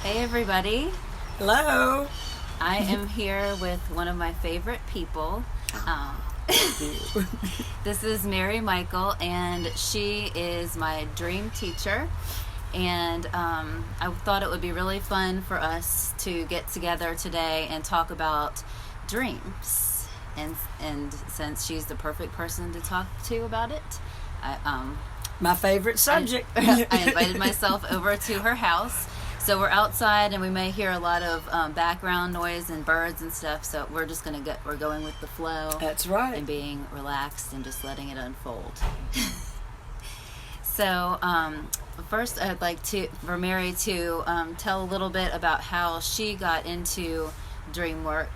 Hey everybody, Hello. I am here with one of my favorite people. Um, this is Mary Michael, and she is my dream teacher. And I thought it would be really fun for us to get together today and talk about dreams. And since she's the perfect person to talk to about it, My favorite subject. I invited myself over to her house. So we're outside, and we may hear a lot of background noise and birds and stuff. So we're just we're going with the flow. That's right. And being relaxed and just letting it unfold. So first, I'd like for Mary to tell a little bit about how she got into dreamwork.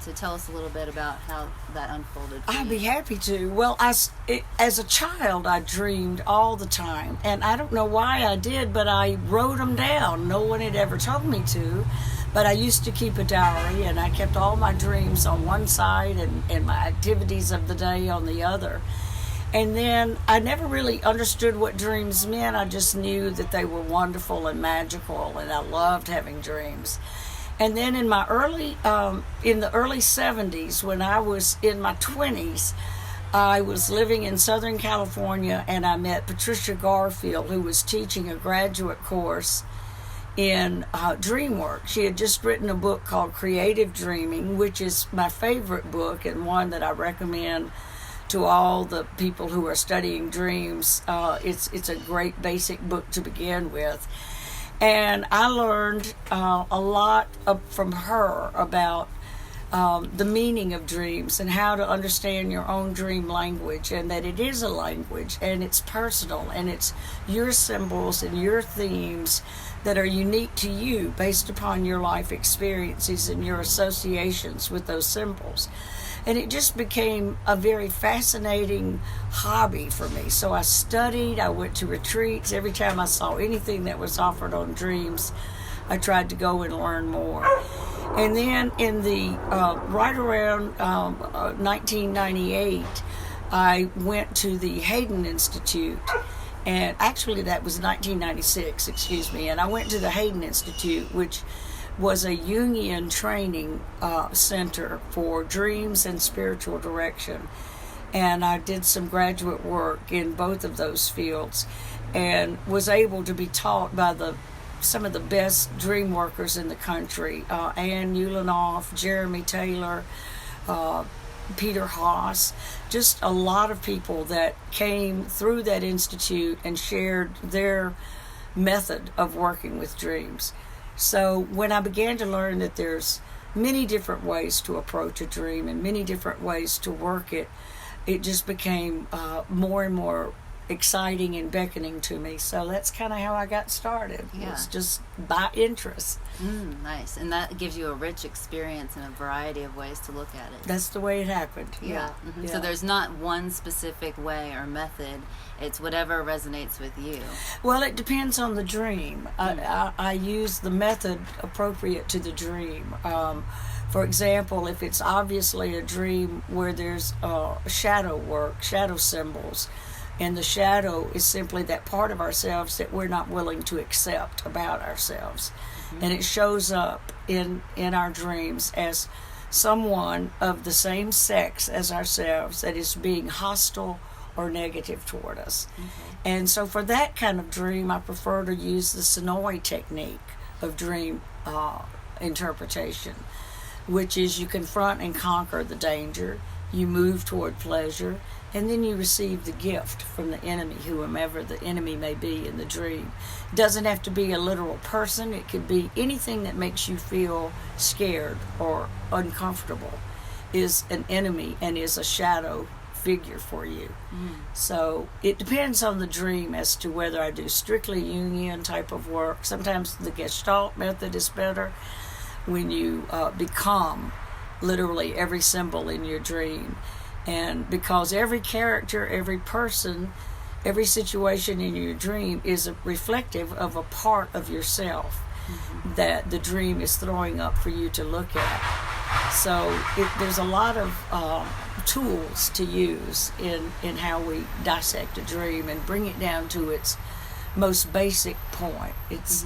So tell us a little bit about how that unfolded for I'd you. be happy to. Well, as a child, I dreamed all the time. And I don't know why I did, but I wrote them down. No one had ever told me to. But I used to keep a diary, and I kept all my dreams on one side and my activities of the day on the other. And then I never really understood what dreams meant. I just knew that they were wonderful and magical, and I loved having dreams. And then in the early 70s, when I was in my 20s, I was living in Southern California, and I met Patricia Garfield, who was teaching a graduate course in dreamwork. She had just written a book called Creative Dreaming, which is my favorite book and one that I recommend to all the people who are studying dreams. It's a great basic book to begin with. And I learned a lot from her about the meaning of dreams and how to understand your own dream language, and that it is a language, and it's personal, and it's your symbols and your themes that are unique to you based upon your life experiences and your associations with those symbols. And it just became a very fascinating hobby for me. So I studied, I went to retreats. Every time I saw anything that was offered on dreams, I tried to go and learn more. And then in the right around 1998, I went to the Hayden Institute. And actually that was 1996, excuse me. And I went to the Hayden Institute, which was a Jungian training center for dreams and spiritual direction. And I did some graduate work in both of those fields and was able to be taught by some of the best dream workers in the country, Ann Ulanoff, Jeremy Taylor, Peter Haas, just a lot of people that came through that institute and shared their method of working with dreams. So when I began to learn that there's many different ways to approach a dream and many different ways to work it, it just became more and more exciting and beckoning to me. So that's kind of how I got started. Yeah. It's just by interest. Nice. And that gives you a rich experience and a variety of ways to look at it. That's the way it happened. Yeah. Yeah. So there's not one specific way or method. It's whatever resonates with you. Well, it depends on the dream. I use the method appropriate to the dream. For example, if it's obviously a dream where there's shadow work, shadow symbols, and the shadow is simply that part of ourselves that we're not willing to accept about ourselves. And it shows up in our dreams as someone of the same sex as ourselves that is being hostile or negative toward us. And so for that kind of dream, I prefer to use the Sonoy technique of dream interpretation, which is you confront and conquer the danger, you move toward pleasure, and then you receive the gift from the enemy, whomever the enemy may be in the dream. It doesn't have to be a literal person. It could be anything that makes you feel scared or uncomfortable is an enemy and is a shadow figure for you. So it depends on the dream as to whether I do strictly Jungian type of work. Sometimes the Gestalt method is better when you become literally every symbol in your dream. And because every character, every person, every situation in your dream is reflective of a part of yourself that the dream is throwing up for you to look at. So there's a lot of tools to use in how we dissect a dream and bring it down to its most basic point. It's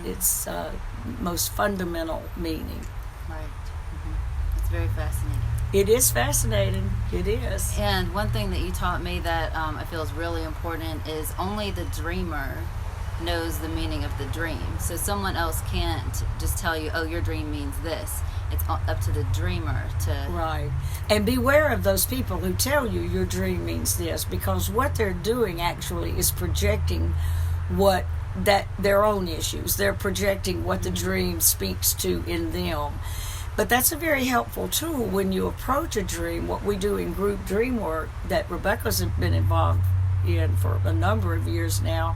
most fundamental meaning. Right. It's very fascinating. It is fascinating. It is. And one thing that you taught me that I feel is really important is only the dreamer knows the meaning of the dream. So someone else can't just tell you, oh, your dream means this. It's up to the dreamer to... Right. And beware of those people who tell you your dream means this, because what they're doing actually is projecting their own issues. They're projecting what the dream speaks to in them. But that's a very helpful tool when you approach a dream. What we do in group dream work that Rebecca's been involved in for a number of years now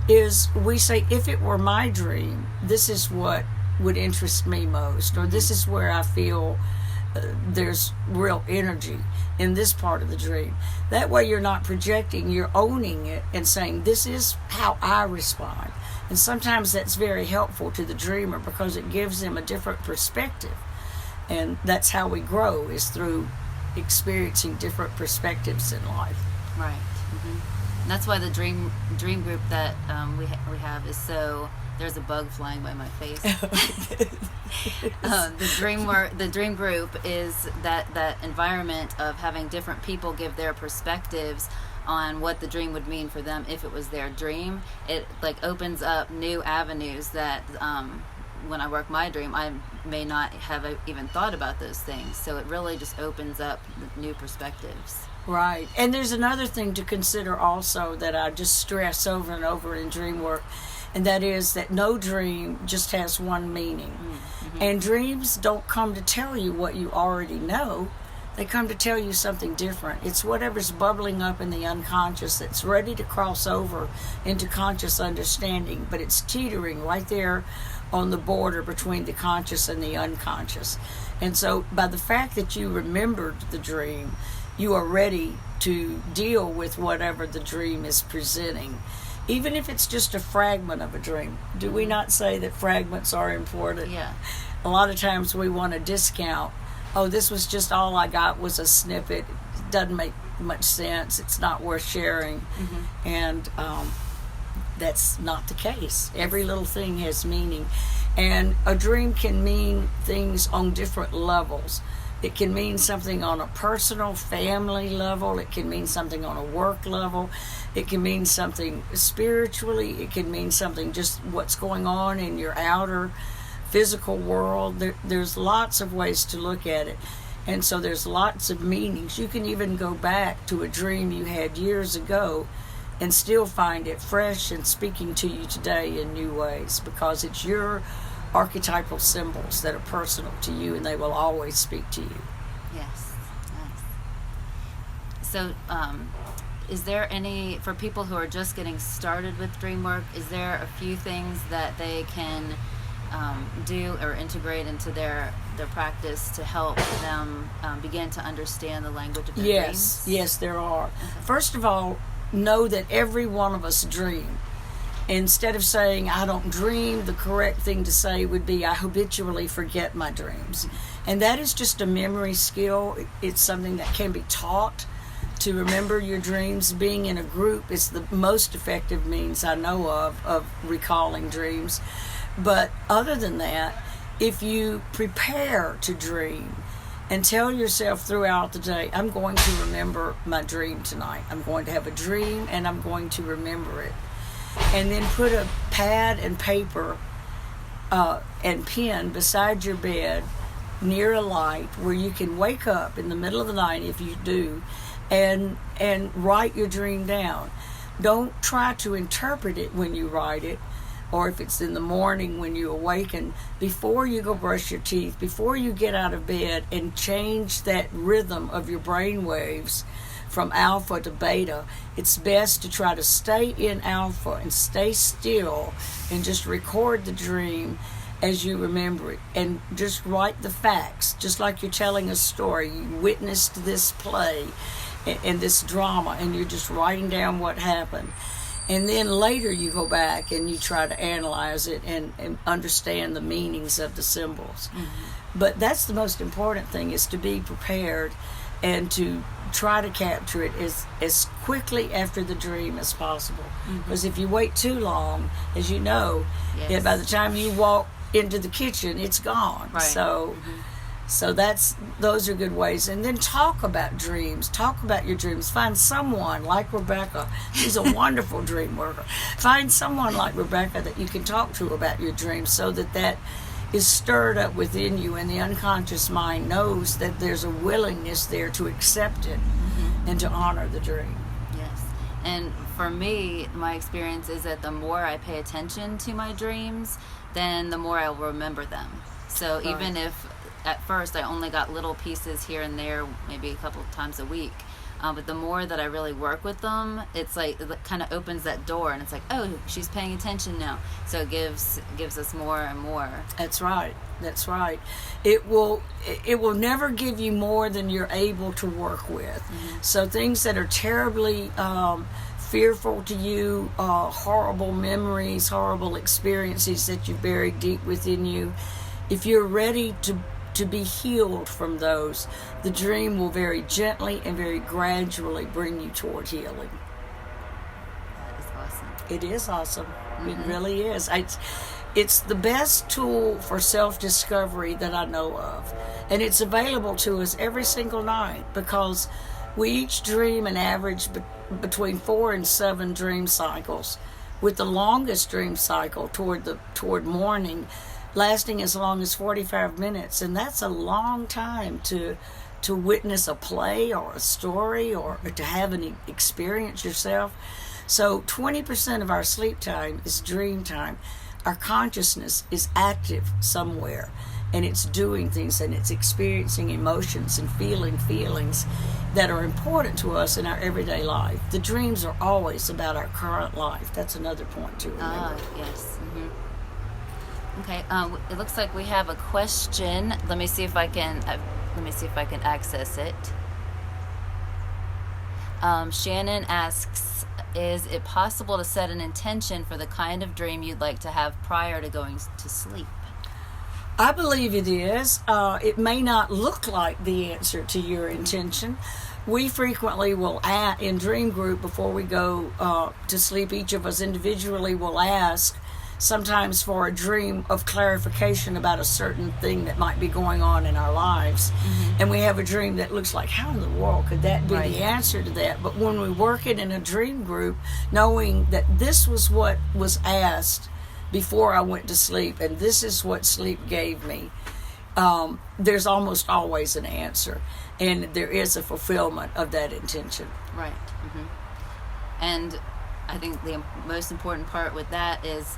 is we say, if it were my dream, this is what would interest me most, or this is where I feel there's real energy in this part of the dream. That way you're not projecting, you're owning it and saying, this is how I respond. And sometimes that's very helpful to the dreamer because it gives them a different perspective. And that's how we grow, is through experiencing different perspectives in life. Right. And that's why the dream group that we have is so... There's a bug flying by my face. The dream group is that environment of having different people give their perspectives on what the dream would mean for them if it was their dream. It opens up new avenues that when I work my dream, I may not have even thought about those things. So it really just opens up new perspectives. Right. And there's another thing to consider also that I just stress over and over in dream work, and that is that no dream just has one meaning. And dreams don't come to tell you what you already know. They come to tell you something different. It's whatever's bubbling up in the unconscious that's ready to cross over into conscious understanding, but it's teetering right there on the border between the conscious and the unconscious. And so by the fact that you remembered the dream, you are ready to deal with whatever the dream is presenting, even if it's just a fragment of a dream. Do we not say that fragments are important? Yeah. A lot of times we want to discount, oh, this was just all I got was a snippet. It doesn't make much sense. It's not worth sharing. And that's not the case. Every little thing has meaning. And a dream can mean things on different levels. It can mean something on a personal, family level. It can mean something on a work level. It can mean something spiritually. It can mean something just what's going on in your outer physical world. There's lots of ways to look at it. And so there's lots of meanings. You can even go back to a dream you had years ago and still find it fresh and speaking to you today in new ways, because it's your archetypal symbols that are personal to you, and they will always speak to you. Yes. So, is there any, for people who are just getting started with dream work, is there a few things that they can do or integrate into their practice to help them begin to understand the language of their dreams? Yes, there are. Okay. First of all, know that every one of us dream. Instead of saying, I don't dream, the correct thing to say would be, I habitually forget my dreams. And that is just a memory skill. It's something that can be taught to remember your dreams. Being in a group is the most effective means I know of recalling dreams. But other than that, if you prepare to dream and tell yourself throughout the day, I'm going to remember my dream tonight. I'm going to have a dream and I'm going to remember it. And then put a pad and paper and pen beside your bed near a light where you can wake up in the middle of the night, if you do, and write your dream down. Don't try to interpret it when you write it, or if it's in the morning when you awaken, before you go brush your teeth, before you get out of bed, and change that rhythm of your brain waves from alpha to beta. It's best to try to stay in alpha and stay still and just record the dream as you remember it, and just write the facts, just like you're telling a story. You witnessed this play and this drama, and you're just writing down what happened. And then later you go back and you try to analyze it and understand the meanings of the symbols. But that's the most important thing, is to be prepared and to try to capture it as quickly after the dream as possible. Because if you wait too long, as you know, by the time you walk into the kitchen, it's gone. Right. So those are good ways. And then talk about dreams. Talk about your dreams. Find someone like Rebecca. She's a wonderful dream worker. Find someone like Rebecca that you can talk to about your dreams, so that is stirred up within you, and the unconscious mind knows that there's a willingness there to accept it and to honor the dream. Yes. And for me, my experience is that the more I pay attention to my dreams, then the more I'll remember them. So even if at first I only got little pieces here and there, maybe a couple of times a week, but the more that I really work with them, it's like it kind of opens that door, and it's like, oh, she's paying attention now. So it gives us more and more. That's right. It will never give you more than you're able to work with. So things that are terribly fearful to you, horrible memories, horrible experiences that you buried deep within you, if you're ready to be healed from those, the dream will very gently and very gradually bring you toward healing. That is awesome. It is awesome. It really is. It's the best tool for self-discovery that I know of. And it's available to us every single night, because we each dream an average between 4 and 7 dream cycles, with the longest dream cycle toward morning lasting as long as 45 minutes. And that's a long time to witness a play or a story, or to have an experience yourself. So 20% of our sleep time is dream time. Our consciousness is active somewhere, and it's doing things, and it's experiencing emotions and feeling feelings that are important to us in our everyday life. The dreams are always about our current life. That's another point to remember. Yes. Okay, it looks like we have a question. Let me see if I can access it. Shannon asks, is it possible to set an intention for the kind of dream you'd like to have prior to going to sleep? I believe it is. It may not look like the answer to your intention. We frequently will in dream group, before we go to sleep, each of us individually will ask, sometimes for a dream of clarification about a certain thing that might be going on in our lives. And we have a dream that looks like, how in the world could that be the answer to that? But when we work it in a dream group, knowing that this was what was asked before I went to sleep, and this is what sleep gave me, there's almost always an answer, and there is a fulfillment of that intention. Right. And I think the most important part with that is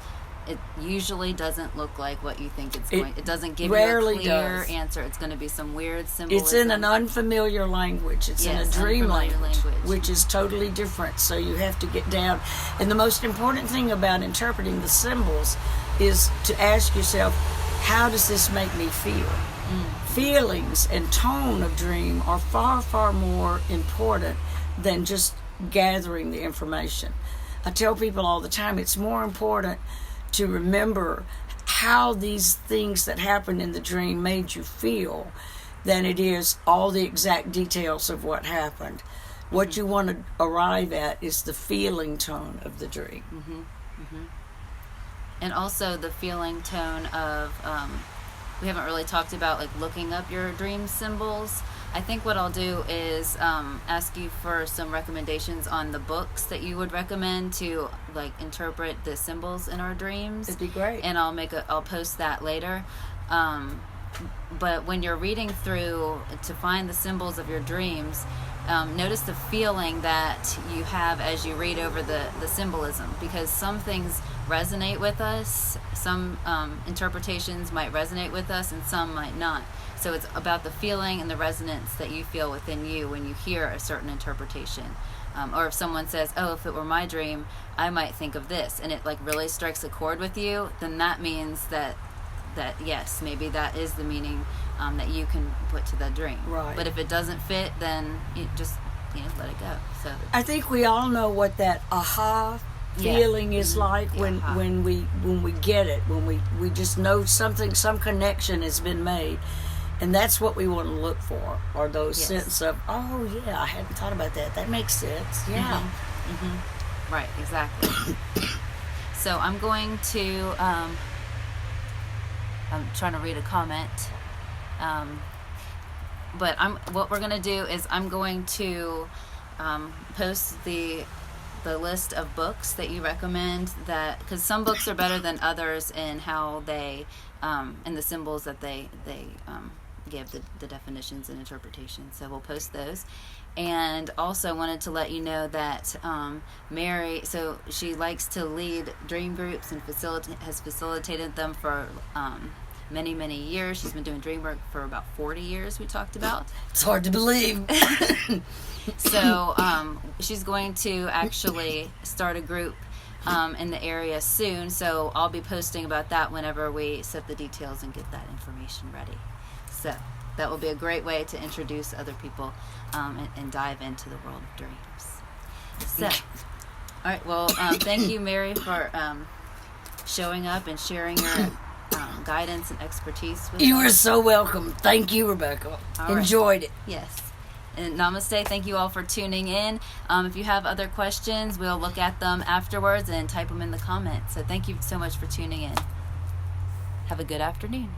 it usually doesn't look like what you think it's going. It doesn't give you a clear answer. It's going to be some weird symbolism. It's in an unfamiliar language. It's in a dream language, which is totally different. So you have to get down. And the most important thing about interpreting the symbols is to ask yourself, how does this make me feel? Feelings and tone of dream are far, far more important than just gathering the information. I tell people all the time, it's more important to remember how these things that happened in the dream made you feel than it is all the exact details of what happened. What you want to arrive at is the feeling tone of the dream. And also the feeling tone of, we haven't really talked about like looking up your dream symbols. I think what I'll do is ask you for some recommendations on the books that you would recommend to like interpret the symbols in our dreams. It'd be great. And I'll post that later. But when you're reading through to find the symbols of your dreams, notice the feeling that you have as you read over the symbolism, because some things resonate with us, some interpretations might resonate with us, and some might not. So it's about the feeling and the resonance that you feel within you when you hear a certain interpretation. Or if someone says, oh, if it were my dream, I might think of this, and it like really strikes a chord with you, then that means that yes, maybe that is the meaning that you can put to that dream. Right. But if it doesn't fit, then you just let it go. So I think we all know what that aha feeling is like when we get it, when we just know something, some connection has been made. And that's what we want to look for, or those Yes. sense of, oh yeah, I hadn't thought about that. That makes sense. Yeah. Right, exactly. So I'm going to, I'm trying to read a comment, but what we're going to do is I'm going to post the list of books that you recommend, that because some books are better than others in how they and the symbols that they give the definitions and interpretations. So we'll post those. And also wanted to let you know that Mary, so she likes to lead dream groups and has facilitated them for many years. She's been doing dream work for about 40 years, we talked about. It's hard to believe. So she's going to actually start a group in the area soon. So I'll be posting about that whenever we set the details and get that information ready. So that will be a great way to introduce other people and dive into the world of dreams. So, all right. Well, thank you, Mary, for showing up and sharing your guidance and expertise with You us. are so welcome. Thank you, Rebecca. All right. Enjoyed it. Yes. And namaste. Thank you all for tuning in. If you have other questions, we'll look at them afterwards and type them in the comments. So thank you so much for tuning in. Have a good afternoon.